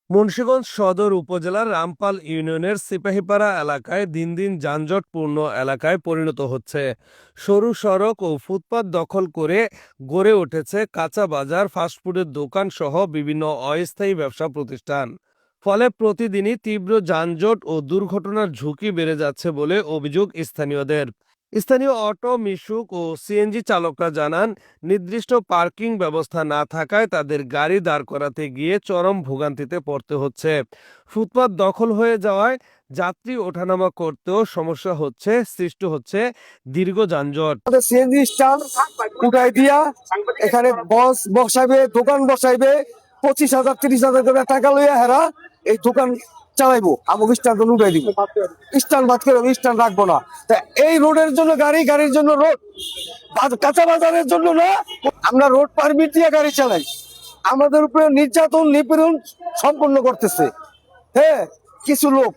মুন্সিগঞ্জ সদর উপজেলার রামপাল ইউনিয়নের সিপাহীপাড়া এলাকায় দিন দিন যানজটপূর্ণ এলাকায় পরিণত হচ্ছে। সরু সড়ক ও ফুটপাত দখল করে গড়ে উঠেছে কাঁচা বাজার, ফাস্টফুডের দোকান সহ বিভিন্ন অস্থায়ী ব্যবসা প্রতিষ্ঠান। ফলে প্রতিদিনই তীব্র যানজট ও দুর্ঘটনার ঝুঁকি বেড়ে যাচ্ছে বলে অভিযোগ স্থানীয়দের। স্থানীয় অটো, মিশুক ও সিএনজি চালকরা জানান, নির্দিষ্ট পার্কিং ব্যবস্থা না থাকায় তাদের গাড়ি দাঁড় করাতে গিয়ে চরম ভোগান্তিতে পড়তে হচ্ছে। ফুটপাত দখল হয়ে যাওয়ায় যাত্রী ওঠানামা করতেও সমস্যা হচ্ছে, সৃষ্টি হচ্ছে দীর্ঘ যানজট। সিএনজি স্ট্যান্ড উঠাই দিয়া এখানে বস বসাইবে, দোকান বসাইবে, 25,000 30,000 করে টাকা লইয়া হেরা এই দোকান চালাইবো। আমাকে স্ট্যান্ড উঠাই দিব, স্ট্যান্ড বাদ করে স্ট্যান্ড রাখবো না। তা এই রোডের জন্য গাড়ি, গাড়ির জন্য রোড, কাঁচা বাজারের জন্য না। আমরা রোড পারমিট দিয়ে গাড়ি চালাই, আমাদের উপরে নির্যাতন নিপীড়ন সম্পন্ন করতেছে। হ্যাঁ, কিছু লোক।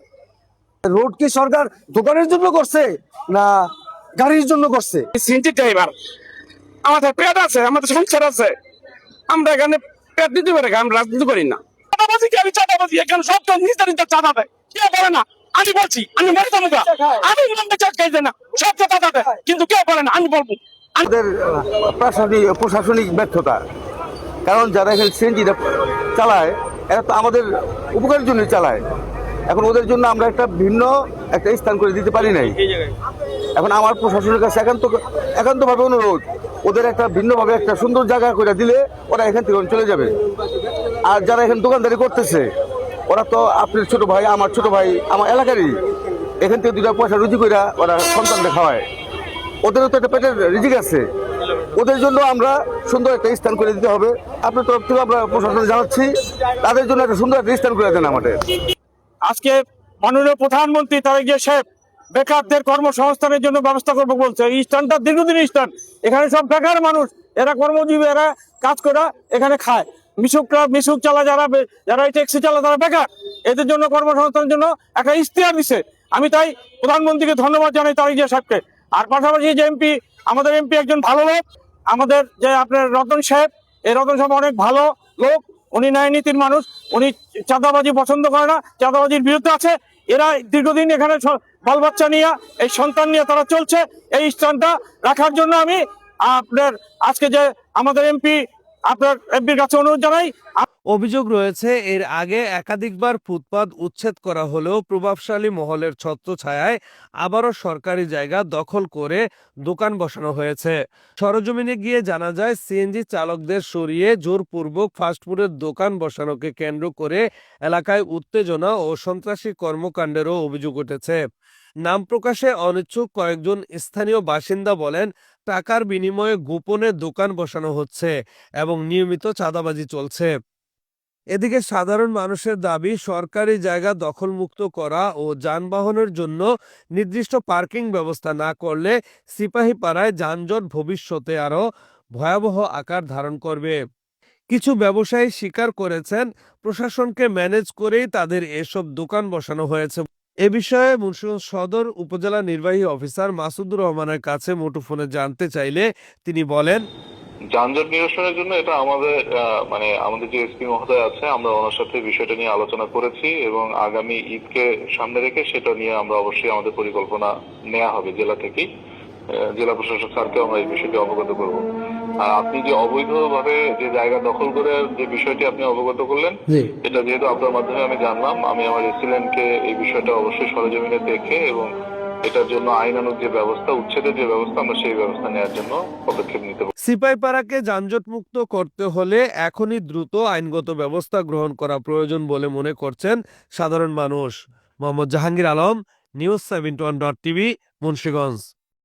রোড কি সরকার দোকানের জন্য করছে না গাড়ির জন্য করছে? সিএনজি ড্রাইভার, আমাদের পেট আছে, আমাদের সংসার আছে, আমরা এখানে পেট দিতে পারি, আমরা রাজনীতি করি না। চাঁদাবাজি কি? আমি চাঁদাবাজি এখানে সব তো নির্ধারিত চাঁদা দেয়, কেউ বলে না। আমি বলছি, আমি মরতাম না, আমি চাষ খাই না, সব চাঁদা দেয়, কিন্তু কেউ বলে না। আমি বলবো আমাদের প্রশাসনিক ব্যর্থতা। কারণ যারা এখানে সিএনজিটা চালায় এরা তো আমাদের উপকারের জন্য চালায়। এখন ওদের জন্য আমরা একটা ভিন্ন একটা স্থান করে দিতে পারি নাই। এখন আমার প্রশাসনের কাছে একান্তভাবে অনুরোধ, ওদের একটা ভিন্নভাবে একটা সুন্দর জায়গা করে দিলে ওরা এখান থেকে চলে যাবে। আর যারা এখানে দোকানদারি করতেছে ওরা তো আপনার ছোট ভাই, আমার ছোট ভাই, আমার এলাকারই। এখান থেকে 2 পয়সা রুজি করে ওরা সন্তানদের খাওয়ায়। ওদেরও তো একটা পেটের রিজিক আছে। ওদের জন্য আমরা সুন্দর একটা স্থান করে দিতে হবে। আপনার তরফ থেকে আমরা প্রশাসনে জানাচ্ছি, তাদের জন্য একটা সুন্দর একটা স্থান করে দেন আমাদের। আজকে মাননীয় প্রধানমন্ত্রী তারেক জিয়া সাহেব বেকারদের কর্মসংস্থানের জন্য ব্যবস্থা করবো বলছে। এই স্থানটা দীর্ঘদিন স্থান, এখানে সব বেকার মানুষ, এরা কর্মজীবী, এরা কাজ করে এখানে খায়। মিশুক চালা যারা যারা এই ট্যাক্সি চালা তারা বেকার, এদের জন্য কর্মসংস্থানের জন্য একটা ইশতেহার দিছে। আমি তাই প্রধানমন্ত্রীকে ধন্যবাদ জানাই, তারেক জিয়া সাহেবকে। আর পাশাপাশি যে এমপি, আমাদের এমপি একজন ভালো লোক, আমাদের যে আপনার রতন সাহেব, এই রতন সাহেব অনেক ভালো লোক, উনি ন্যায় নীতির মানুষ, উনি চাঁদাবাজি পছন্দ করে না, চাঁদাবাজির বিরুদ্ধে আছে। এরা দীর্ঘদিন এখানে বাল বাচ্চা নিয়ে, এই সন্তান নিয়ে তারা চলছে। এই স্থানটা রাখার জন্য আমি আপনার আজকে যে আমাদের এমপি, আপনার এমপির কাছে অনুরোধ জানাই। অভিযোগ রয়েছে, এর আগে একাধিকবার ফুটপাত উচ্ছেদ করা হলেও প্রভাবশালী মহলের ছত্রছায়ায় আবারও সরকারি জায়গা দখল করে দোকান বসানো হয়েছে। সরজমিনে গিয়ে জানা যায়, সিএনজি চালকদের সরিয়ে জোরপূর্বক ফাস্টফুডের দোকান বসানোকে কেন্দ্র করে এলাকায় উত্তেজনা ও সন্ত্রাসী কর্মকাণ্ডেরও অভিযোগ উঠেছে। নাম প্রকাশে অনিচ্ছুক কয়েকজন স্থানীয় বাসিন্দা বলেন, টাকার বিনিময়ে গোপনে দোকান বসানো হচ্ছে এবং নিয়মিত চাঁদাবাজি চলছে। এদিকে সাধারণ মানুষের দাবি, সরকারি জায়গা দখলমুক্ত করা ও যানবাহনের জন্য নির্দিষ্ট পার্কিং ব্যবস্থা না করলে সিপাহীপাড়ায় যানজট ভবিষ্যতে আরও ভয়াবহ আকার ধারণ করবে। কিছু ব্যবসায়ী স্বীকার করেছেন, প্রশাসনকে ম্যানেজ করেই তাদের এসব দোকান বসানো হয়েছে। এ বিষয়ে মুন্সিগঞ্জ সদর উপজেলা নির্বাহী অফিসার মাসুদুর রহমানের কাছে মুঠোফোনে জানতে চাইলে তিনি বলেন, যানজট নিরসনের জন্য এটা আমাদের আমাদের যে এসপি মহোদয় আছে, আমরা ওনার সাথে বিষয়টা নিয়ে আলোচনা করেছি এবং আগামী ঈদকে সামনে রেখে সেটা নিয়ে আমরা অবশ্যই আমাদের পরিকল্পনা নেওয়া হবে জেলা থেকেই। জেলা প্রশাসক স্যারকে আমরা এই বিষয়টি অবগত করব। আর আপনি যে অবৈধভাবে যে জায়গা দখল করে যে বিষয়টি আপনি অবগত করলেন, এটা যেহেতু আপনার মাধ্যমে আমি জানলাম, আমি আমার এসিলেন্টকে এই বিষয়টা অবশ্যই সরেজমিনে দেখে এবং এটার জন্য আইনানুগ যে ব্যবস্থা, উচ্ছেদের যে ব্যবস্থা, আমরা সেই ব্যবস্থা নেওয়ার জন্য পদক্ষেপ নিতে পারি। সিপাহীপাড়াকে যানজটমুক্ত করতে হলে এখনই দ্রুত আইনগত ব্যবস্থা গ্রহণ করা প্রয়োজন বলে মনে করছেন সাধারণ মানুষ। Mohammad Jahangir Alam, news 71.tv, Munshiganj.